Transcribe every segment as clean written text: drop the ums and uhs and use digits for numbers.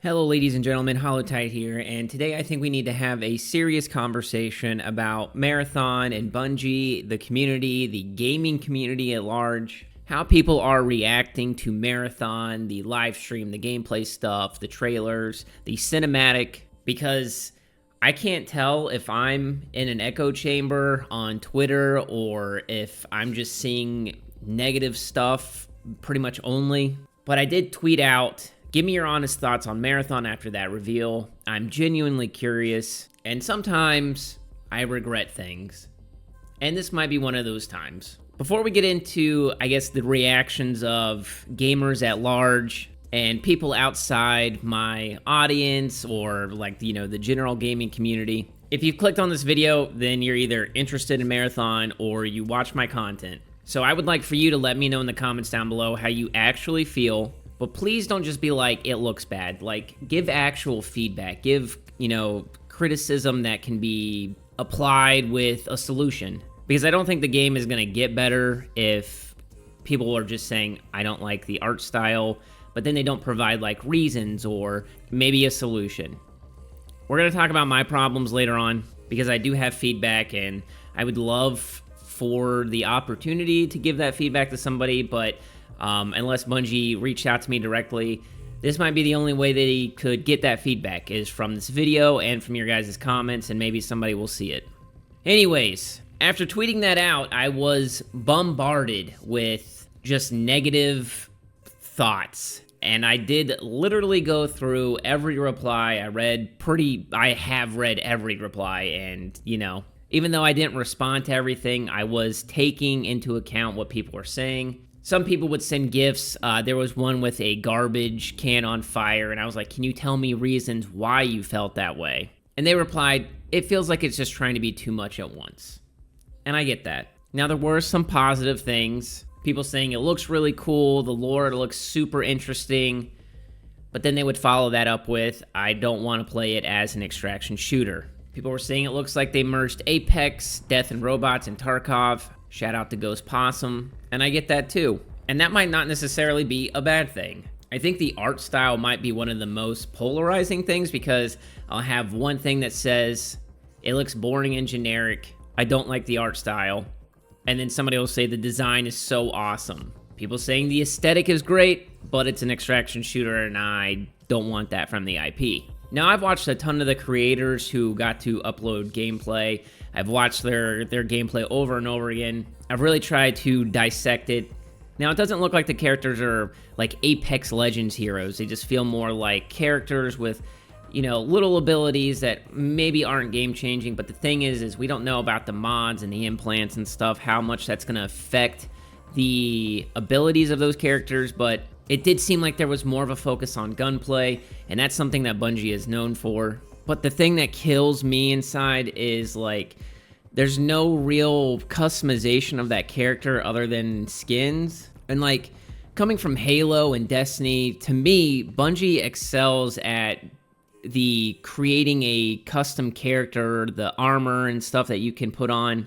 Hello, ladies and gentlemen, Holotide here, and today I think we need to have a serious conversation about Marathon and Bungie, the community, the gaming community at large, how people are reacting to Marathon, the live stream, the gameplay stuff, the trailers, the cinematic, because I can't tell if I'm in an echo chamber on Twitter or if I'm just seeing negative stuff pretty much only. But I did tweet out, give me your honest thoughts on Marathon after that reveal. I'm genuinely curious, and sometimes I regret things. And this might be one of those times. Before we get into, I guess, the reactions of gamers at large and people outside my audience or the general gaming community, if you've clicked on this video, then you're either interested in Marathon or you watch my content. So I would like for you to let me know in the comments down below how you actually feel. But please don't just be like, it looks bad. Like, give actual feedback. Give, criticism that can be applied with a solution. Because I don't think the game is going to get better if people are just saying, I don't like the art style, but then they don't provide, reasons or maybe a solution. We're going to talk about my problems later on, because I do have feedback, and I would love for the opportunity to give that feedback to somebody, but unless Bungie reached out to me directly, this might be the only way that he could get that feedback, is from this video and from your guys' comments, and maybe somebody will see it. Anyways, after tweeting that out, I was bombarded with just negative thoughts, and I did literally go through every reply. I have read every reply, and, even though I didn't respond to everything, I was taking into account what people were saying. Some people would send gifts. There was one with a garbage can on fire, and I was like, can you tell me reasons why you felt that way? And they replied, it feels like it's just trying to be too much at once. And I get that. Now, there were some positive things. People saying it looks really cool, the lore looks super interesting, but then they would follow that up with, I don't want to play it as an extraction shooter. People were saying it looks like they merged Apex, Death and Robots, and Tarkov. Shout out to Ghost Possum. And I get that too. And that might not necessarily be a bad thing. I think the art style might be one of the most polarizing things, because I'll have one thing that says, it looks boring and generic, I don't like the art style. And then somebody will say the design is so awesome. People saying the aesthetic is great, but it's an extraction shooter and I don't want that from the IP. Now, I've watched a ton of the creators who got to upload gameplay. I've watched their gameplay over and over again. I've really tried to dissect it. Now, it doesn't look like the characters are like Apex Legends heroes. They just feel more like characters with, little abilities that maybe aren't game-changing. But the thing is we don't know about the mods and the implants and stuff, how much that's going to affect the abilities of those characters. But it did seem like there was more of a focus on gunplay, and that's something that Bungie is known for. But the thing that kills me inside is, there's no real customization of that character other than skins. And, coming from Halo and Destiny, to me, Bungie excels at the creating a custom character, the armor and stuff that you can put on,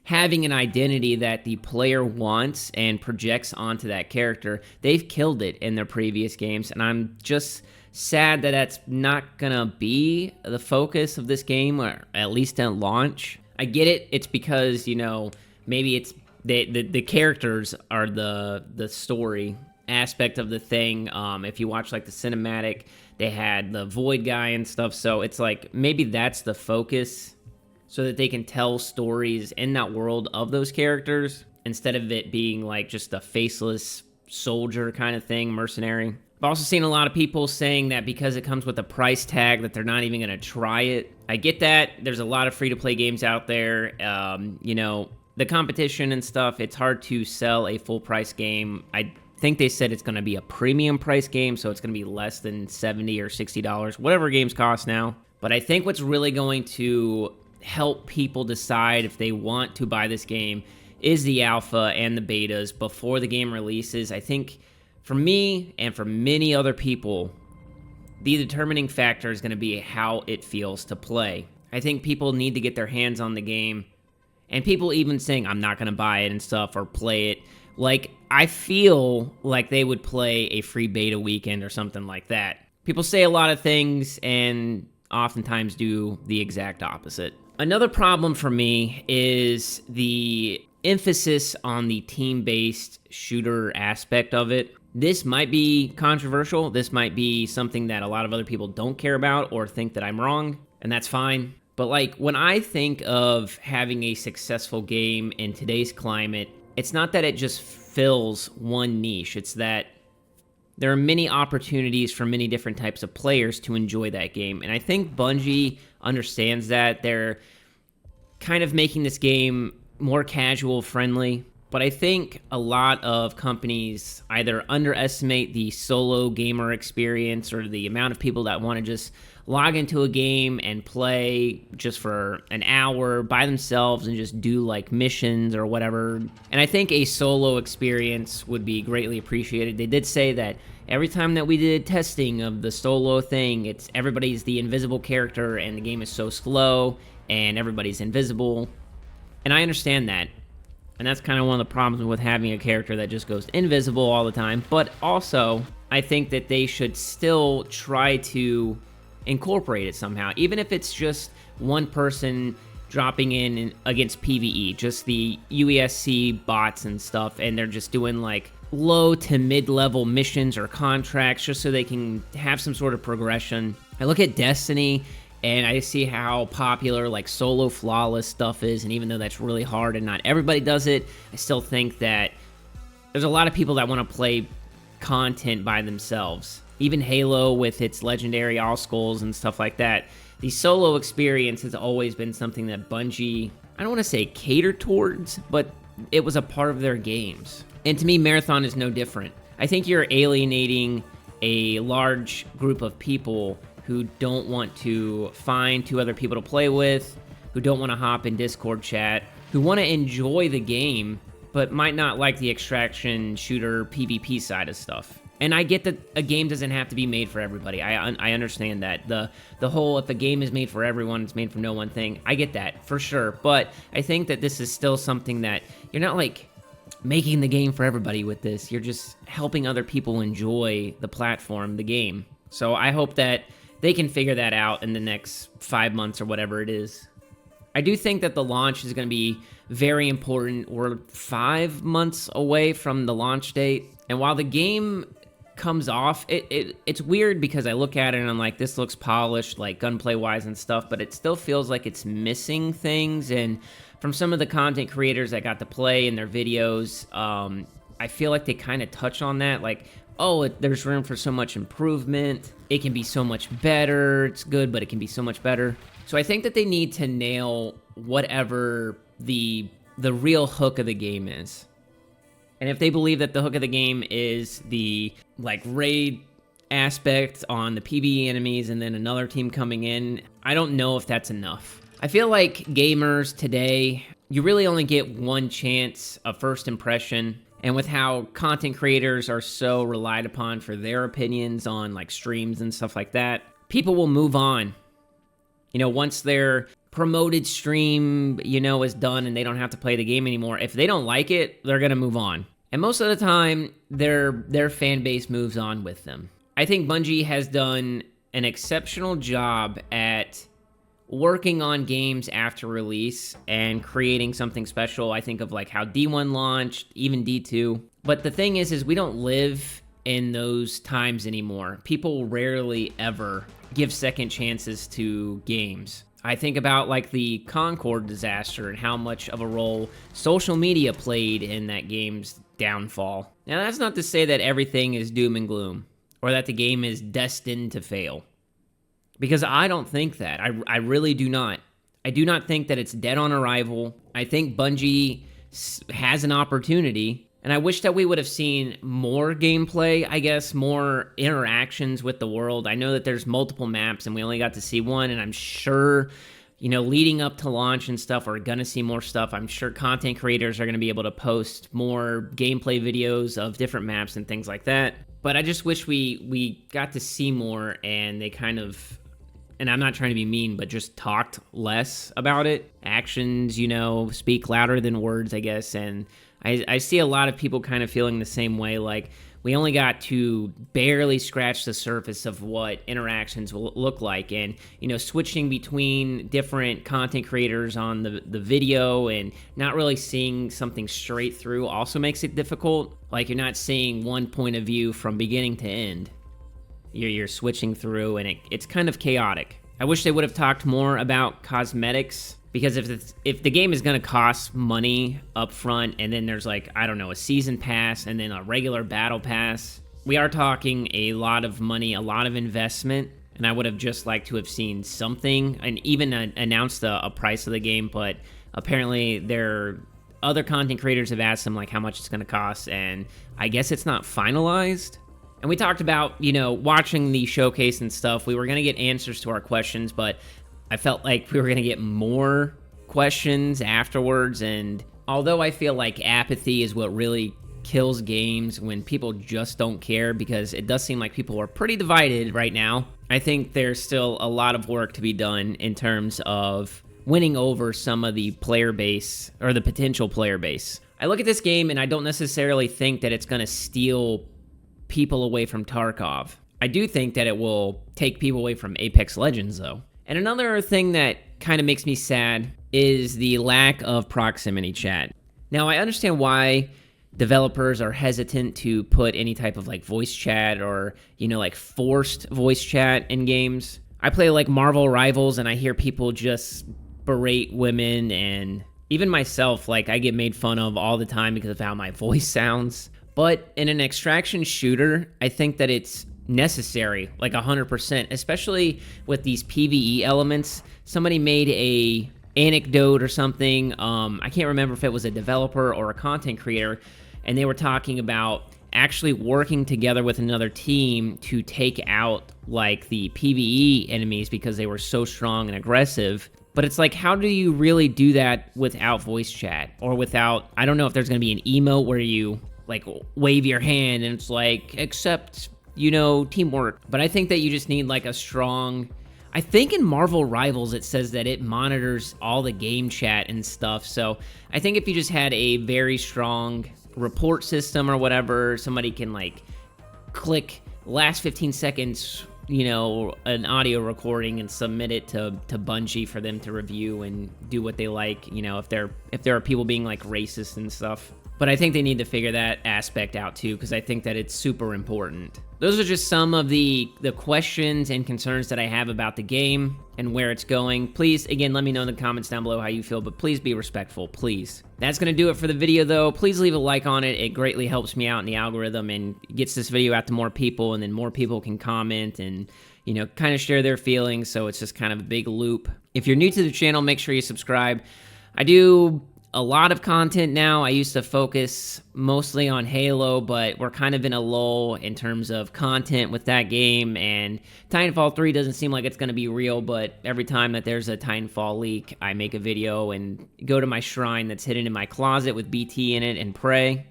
having an identity that the player wants and projects onto that character. They've killed it in their previous games, and I'm just sad that that's not gonna be the focus of this game, or at least at launch. I get it. It's because, maybe it's the characters are the story aspect of the thing. If you watch the cinematic, they had the Void guy and stuff, so it's maybe that's the focus, so that they can tell stories in that world of those characters, instead of it being just a faceless soldier kind of thing, mercenary. I've also seen a lot of people saying that because it comes with a price tag that they're not even going to try it. I get that. There's a lot of free-to-play games out there. The competition and stuff, it's hard to sell a full-price game. I think they said it's going to be a premium price game, so it's going to be less than $70 or $60, whatever games cost now. But I think what's really going to help people decide if they want to buy this game is the alpha and the betas before the game releases. I think for me and for many other people, the determining factor is going to be how it feels to play. I think people need to get their hands on the game, and people even saying, I'm not going to buy it and stuff or play it, I feel like they would play a free beta weekend or something like that. People say a lot of things and oftentimes do the exact opposite. Another problem for me is the emphasis on the team-based shooter aspect of it. This might be controversial. This might be something that a lot of other people don't care about or think that I'm wrong, and that's fine. But like when I think of having a successful game in today's climate, it's not that it just fills one niche. It's that there are many opportunities for many different types of players to enjoy that game. And I think Bungie understands that. They're kind of making this game more casual friendly. But I think a lot of companies either underestimate the solo gamer experience or the amount of people that want to just log into a game and play just for an hour by themselves and just do like missions or whatever. And I think a solo experience would be greatly appreciated. They did say that every time that we did testing of the solo thing, everybody's the invisible character and the game is so slow and everybody's invisible. And I understand that. And that's kind of one of the problems with having a character that just goes invisible all the time. But also, I think that they should still try to incorporate it somehow. Even if it's just one person dropping in against PvE, just the UESC bots and stuff, and they're just doing like low to mid-level missions or contracts just so they can have some sort of progression. I look at Destiny and I see how popular like solo flawless stuff is, and even though that's really hard and not everybody does it, I still think that there's a lot of people that want to play content by themselves. Even Halo with its legendary all skulls and stuff like that. The solo experience has always been something that Bungie, I don't want to say catered towards, but it was a part of their games. And to me, Marathon is no different. I think you're alienating a large group of people who don't want to find two other people to play with, who don't want to hop in Discord chat, who want to enjoy the game, but might not like the extraction shooter PvP side of stuff. And I get that a game doesn't have to be made for everybody. I understand that. The whole, if a game is made for everyone, it's made for no one thing. I get that, for sure. But I think that this is still something that you're not like making the game for everybody with this. You're just helping other people enjoy the platform, the game. So I hope that they can figure that out in the next 5 months or whatever it is. I do think that the launch is going to be very important. We're 5 months away from the launch date. And while the game comes off, it's weird because I look at it and I'm like, this looks polished, like gunplay-wise and stuff, but it still feels like it's missing things. And from some of the content creators that got to play in their videos, I feel like they kind of touch on that, like, oh, there's room for so much improvement. It can be so much better. It's good, but it can be so much better. So I think that they need to nail whatever the real hook of the game is. And if they believe that the hook of the game is the like raid aspect on the PvE enemies and then another team coming in, I don't know if that's enough. I feel like gamers today, you really only get one chance of first impression. And with how content creators are so relied upon for their opinions on like streams and stuff like that, people will move on. You know, once their promoted stream, is done and they don't have to play the game anymore, if they don't like it, they're going to move on. And most of the time, their fan base moves on with them. I think Bungie has done an exceptional job at working on games after release and creating something special. I think of like how D1 launched, even D2. But the thing is we don't live in those times anymore. People rarely ever give second chances to games. I think about like the Concord disaster and how much of a role social media played in that game's downfall. Now, that's not to say that everything is doom and gloom or that the game is destined to fail. Because I don't think that. I really do not. I do not think that it's dead on arrival. I think Bungie has an opportunity, and I wish that we would have seen more gameplay, I guess, more interactions with the world. I know that there's multiple maps, and we only got to see one, and I'm sure, leading up to launch and stuff, we're going to see more stuff. I'm sure content creators are going to be able to post more gameplay videos of different maps and things like that. But I just wish we got to see more, and they kind of... And I'm not trying to be mean, but just talked less about it. Actions, speak louder than words, I guess. And I see a lot of people kind of feeling the same way, like we only got to barely scratch the surface of what interactions will look like. And, switching between different content creators on the video and not really seeing something straight through also makes it difficult. Like you're not seeing one point of view from beginning to end. You're switching through and it's kind of chaotic. I wish they would have talked more about cosmetics, because if the game is going to cost money up front and then there's like, I don't know, a season pass and then a regular battle pass, we are talking a lot of money, a lot of investment, and I would have just liked to have seen something and even announced a price of the game, but apparently other content creators have asked them like how much it's going to cost, and I guess it's not finalized. And we talked about, watching the showcase and stuff, we were going to get answers to our questions, but I felt like we were going to get more questions afterwards, and although I feel like apathy is what really kills games when people just don't care, because it does seem like people are pretty divided right now, I think there's still a lot of work to be done in terms of winning over some of the player base, or the potential player base. I look at this game and I don't necessarily think that it's going to steal people away from Tarkov. I do think that it will take people away from Apex Legends, though. And another thing that kind of makes me sad is the lack of proximity chat. Now, I understand why developers are hesitant to put any type of like voice chat or, like forced voice chat in games. I play like Marvel Rivals and I hear people just berate women, and even myself, like I get made fun of all the time because of how my voice sounds. But in an extraction shooter, I think that it's necessary, like 100%, especially with these PvE elements. Somebody made a anecdote or something, I can't remember if it was a developer or a content creator, and they were talking about actually working together with another team to take out like the PvE enemies because they were so strong and aggressive. But it's like, how do you really do that without voice chat, or without, I don't know if there's going to be an emote where you like wave your hand and it's like, accept teamwork. But I think that you just need like a strong, I think in Marvel Rivals it says that it monitors all the game chat and stuff. So I think if you just had a very strong report system or whatever, somebody can like click last 15 seconds, an audio recording and submit it to Bungie for them to review and do what they like, if there are people being like racist and stuff. But I think they need to figure that aspect out too, because I think that it's super important. Those are just some of the questions and concerns that I have about the game and where it's going. Please, again, let me know in the comments down below how you feel, but please be respectful, please. That's going to do it for the video, though. Please leave a like on it. It greatly helps me out in the algorithm and gets this video out to more people, and then more people can comment and, kind of share their feelings, so it's just kind of a big loop. If you're new to the channel, make sure you subscribe. I do a lot of content now. I used to focus mostly on Halo, but we're kind of in a lull in terms of content with that game, and Titanfall 3 doesn't seem like it's going to be real, but every time that there's a Titanfall leak, I make a video and go to my shrine that's hidden in my closet with BT in it and pray.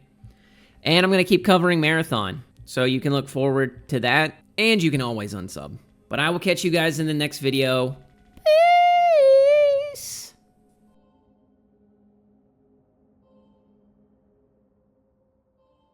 And I'm going to keep covering Marathon, so you can look forward to that, and you can always unsub. But I will catch you guys in the next video.